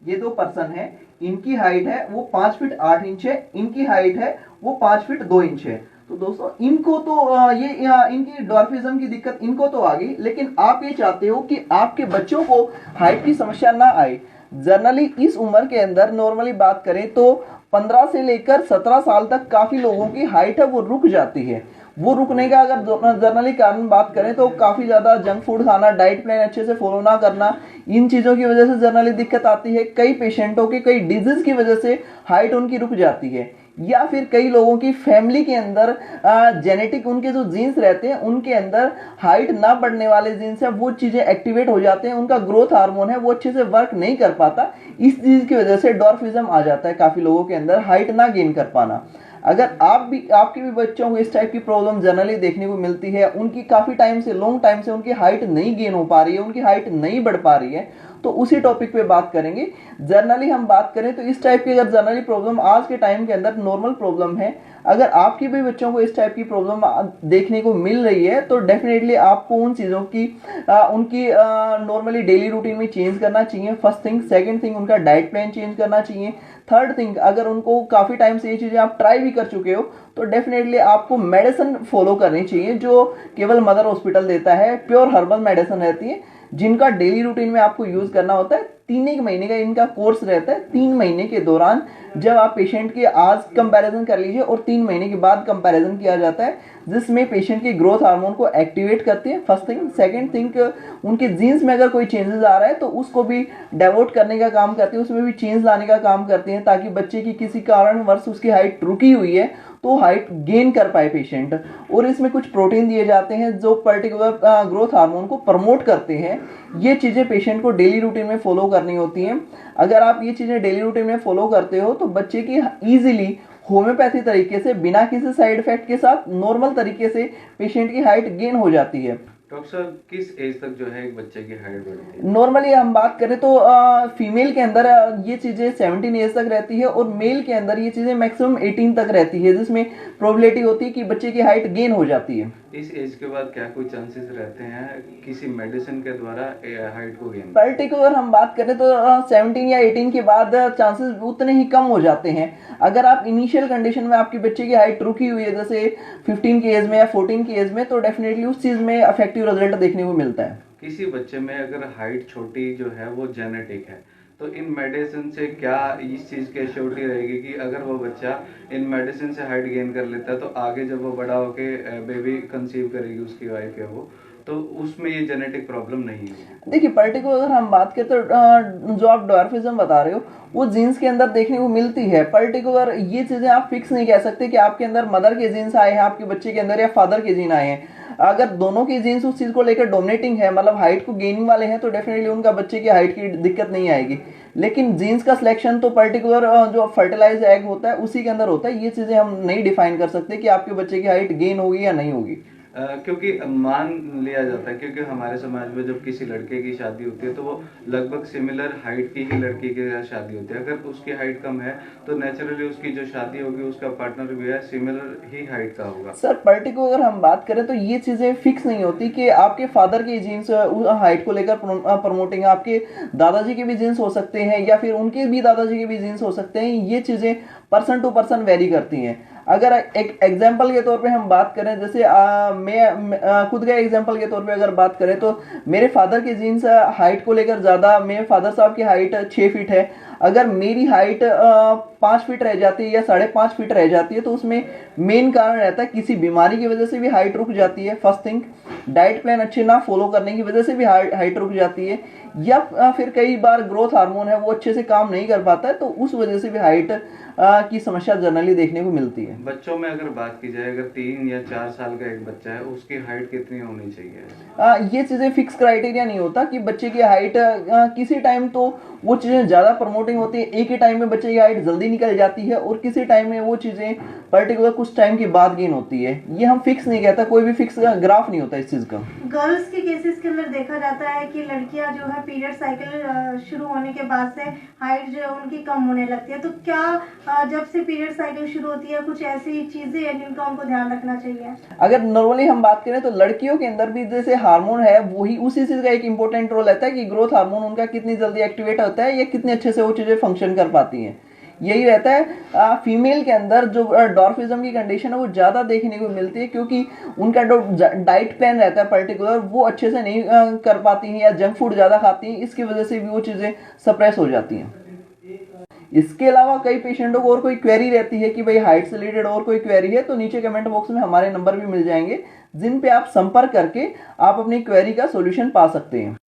ये दो पर्सन है, इनकी हाइट है वो 5 फीट 8 इंच है, इनकी हाइट है वो 5 फीट 2 इंच है। तो दोस्तों इनको तो इनकी डॉर्फिज्म की दिक्कत इनको तो आ गई, लेकिन आप ये चाहते हो कि आपके बच्चों को हाइट की समस्या ना आए। जनरली इस उम्र के अंदर नॉर्मली बात करें तो 15 से लेकर 17 साल तक काफी लोगों की हाइट है वो रुक जाती है। वो रुकने का अगर जनरली कारण बात करें तो काफी ज्यादा जंक फूड खाना, डाइट प्लान अच्छे से फॉलो ना करना, इन चीजों की वजह से जनरली दिक्कत आती है। कई पेशेंटों के कई डिजीज की वजह से हाइट उनकी रुक जाती है, या फिर कई लोगों की फैमिली के अंदर जेनेटिक उनके जो जीन्स रहते हैं उनके अंदर हाइट ना बढ़ने वाले जीन्स है वो चीजें एक्टिवेट हो जाते हैं, उनका ग्रोथ हार्मोन है वो अच्छे से वर्क नहीं कर पाता। इस चीज की वजह से डॉर्फिज्म आ जाता है काफी लोगों के अंदर, हाइट ना गेन कर पाना। अगर आपके भी बच्चों को इस टाइप की प्रॉब्लम जनरली देखने को मिलती है, उनकी काफी टाइम से लॉन्ग टाइम से उनकी हाइट नहीं गेन हो पा रही है, उनकी हाइट नहीं बढ़ पा रही है, तो उसी टॉपिक पे बात करेंगे। जनरली हम बात करें तो इस टाइप की अगर जनरली प्रॉब्लम आज के टाइम के अंदर नॉर्मल प्रॉब्लम है, अगर आपके भी बच्चों को इस टाइप की प्रॉब्लम देखने को मिल रही है तो डेफिनेटली आपको उन चीज़ों की उनकी नॉर्मली डेली रूटीन में चेंज करना चाहिए। फर्स्ट थिंग, सेकंड थिंग उनका डाइट प्लान चेंज करना चाहिए। थर्ड थिंग, अगर उनको काफ़ी टाइम से ये चीज़ें आप ट्राई भी कर चुके हो तो डेफिनेटली आपको मेडिसिन फॉलो करनी चाहिए जो केवल मदर हॉस्पिटल देता है। प्योर हर्बल मेडिसिन रहती है जिनका डेली रूटीन में आपको यूज करना होता है। 3 एक महीने का इनका कोर्स रहता है। 3 महीने के दौरान जब आप पेशेंट के आज कंपैरिजन कर लीजिए और 3 महीने के बाद कंपैरिजन किया जाता है, जिसमें पेशेंट के ग्रोथ हार्मोन को एक्टिवेट करती है फर्स्ट थिंग। सेकंड थिंग, उनके जीन्स में अगर कोई चेंजेस आ रहा है तो उसको भी डेवोट करने का काम करती है, उसमें भी चेंज लाने का काम करती है, ताकि बच्चे की किसी कारणवश उसकी हाइट रुकी हुई है तो हाइट गेन कर पाए पेशेंट। और इसमें कुछ प्रोटीन दिए जाते हैं जो पर्टिकुलर ग्रोथ हार्मोन को प्रमोट करते हैं। ये चीज़ें पेशेंट को डेली रूटीन में फॉलो करनी होती हैं। अगर आप ये चीज़ें डेली रूटीन में फॉलो करते हो तो बच्चे की ईजिली होम्योपैथी तरीके से बिना किसी साइड इफेक्ट के साथ नॉर्मल तरीके से पेशेंट की हाइट गेन हो जाती है। डॉक्टर साहब, किस एज तक जो है एक बच्चे की हाइट बढ़ती है? नॉर्मली हम बात करें तो फीमेल के अंदर ये चीज़ें 17 एज तक रहती है और मेल के अंदर ये चीज़ें मैक्सिमम 18 तक रहती है, जिसमें प्रोबेबिलिटी होती है कि बच्चे की हाइट गेन हो जाती है। इस एज के बाद क्या कोई चांसेस रहते हैं किसी मेडिसिन के द्वारा हाइट को गेन? पर्टिकुलर हम बात करें तो 17 या 18 के बाद चांसेस उतने ही कम हो जाते हैं। अगर आप इनिशियल कंडीशन में आपके बच्चे की हाइट रुकी हुई है जैसे 15 की एज में या 14 की एज में, तो डेफिनेटली उस चीज़ में अफेक्टिव रिजल्ट देखने को मिलता है। किसी बच्चे में अगर हाइट छोटी जो है वो जेनेटिक है, तो इन मेडिसिन से क्या इस चीज़ की एश्योरिटी रहेगी कि अगर वो बच्चा इन मेडिसिन से हाइट गेन कर लेता है तो आगे जब वो बड़ा होके बेबी कंसीव करेगी उसकी वाइफ या वो, तो उसमें ये जेनेटिक प्रॉब्लम नहीं है? देखिए पर्टिकुलर अगर हम बात करें तो जो आप डॉर्फिज्म बता रहे हो वो जीन्स के अंदर देखने को मिलती है। पर्टिकुलर ये चीज़ें आप फिक्स नहीं कह सकते कि आपके अंदर मदर के जीन्स आए हैं आपके बच्चे के अंदर या फादर के जीन आए हैं। अगर दोनों की जीन्स उस चीज़ को लेकर डोमिनेटिंग है, मतलब हाइट को गेनिंग वाले हैं, तो डेफिनेटली उनका बच्चे की हाइट की दिक्कत नहीं आएगी। लेकिन जीन्स का सिलेक्शन तो पर्टिकुलर जो फर्टिलाइज एग होता है उसी के अंदर होता है। ये चीज़ें हम नहीं डिफाइन कर सकते कि आपके बच्चे की हाइट गेन होगी या नहीं होगी। क्योंकि मान लिया जाता है, क्योंकि हमारे समाज में जब किसी लड़के की शादी होती है तो वो लगभग सिमिलर हाइट की ही लड़की के साथ शादी होती है। अगर उसकी हाइट कम है तो नेचुरली उसकी जो शादी होगी उसका पार्टनर भी है सिमिलर ही हाइट का होगा। सर पर्टिकुलर अगर हम बात करें तो ये चीज़ें फिक्स नहीं होती कि आपके फादर के जीन्स हाइट को लेकर प्रमोटिंग, आपके दादाजी के भी जीन्स हो सकते हैं या फिर उनके भी दादाजी के भी जीन्स हो सकते हैं। ये चीज़ें पर्सन टू पर्सन वेरी करती हैं। अगर एक एग्जाम्पल के तौर पे हम बात करें, जैसे खुद का एग्जाम्पल के तौर पे अगर बात करें तो मेरे फादर की जीन्स हाइट को लेकर ज़्यादा, मेरे फादर साहब की हाइट 6 फीट है। अगर मेरी हाइट 5 फीट रह जाती है या 5.5 फीट रह जाती है तो उसमें मेन कारण रहता है किसी बीमारी की वजह से भी हाइट रुक जाती है फर्स्ट थिंग, डाइट प्लान अच्छे ना फॉलो करने की वजह से भी हाइट रुक जाती है, या फिर कई बार ग्रोथ हार्मोन है वो अच्छे से काम नहीं कर पाता है तो उस वजह से भी हाइट की समस्या जनरली देखने को मिलती है। बच्चों में अगर बात की जाए, अगर 3 या 4 साल का एक बच्चा है उसकी हाइट कितनी होनी चाहिए? ये चीज़ें फिक्स क्राइटेरिया नहीं होता कि बच्चे की हाइट किसी टाइम तो वो चीज़ें ज़्यादा प्रमोटिंग होती है, एक ही टाइम में बच्चे की हाइट जल्दी निकल जाती है और किसी टाइम में वो चीज़ें पर्टिकुलर कुछ टाइम के बाद गेन होती है। ये हम फिक्स नहीं कहता, कोई भी फिक्स ग्राफ नहीं होता इस चीज़ का। गर्ल्स के केसेस के अंदर देखा जाता है कि लड़कियां जो है पीरियड साइकिल शुरू होने के बाद से हाइट जो है उनकी कम होने लगती है, तो क्या जब से पीरियड साइकिल शुरू होती है कुछ ऐसी चीजें हैं जिनका उनको ध्यान रखना चाहिए? अगर नॉर्मली हम बात करें तो लड़कियों के अंदर भी जैसे हार्मोन है वही उसी चीज का एक इंपॉर्टेंट रोल रहता है कि ग्रोथ हार्मोन उनका कितनी जल्दी एक्टिवेट होता है या कितने अच्छे से वो चीजें फंक्शन कर पाती हैं। यही रहता है फीमेल के अंदर जो डॉर्फिज्म की कंडीशन है वो ज़्यादा देखने को मिलती है, क्योंकि उनका जो डाइट प्लान रहता है पर्टिकुलर वो अच्छे से नहीं कर पाती हैं या जंक फूड ज़्यादा खाती हैं, इसकी वजह से भी वो चीज़ें सप्रेस हो जाती हैं। इसके अलावा कई पेशेंटों को और कोई क्वेरी रहती है कि भाई हाइट से रिलेटेड और कोई क्वेरी है, तो नीचे कमेंट बॉक्स में हमारे नंबर भी मिल जाएंगे जिन पे आप संपर्क करके आप अपनी क्वेरी का सॉल्यूशन पा सकते हैं।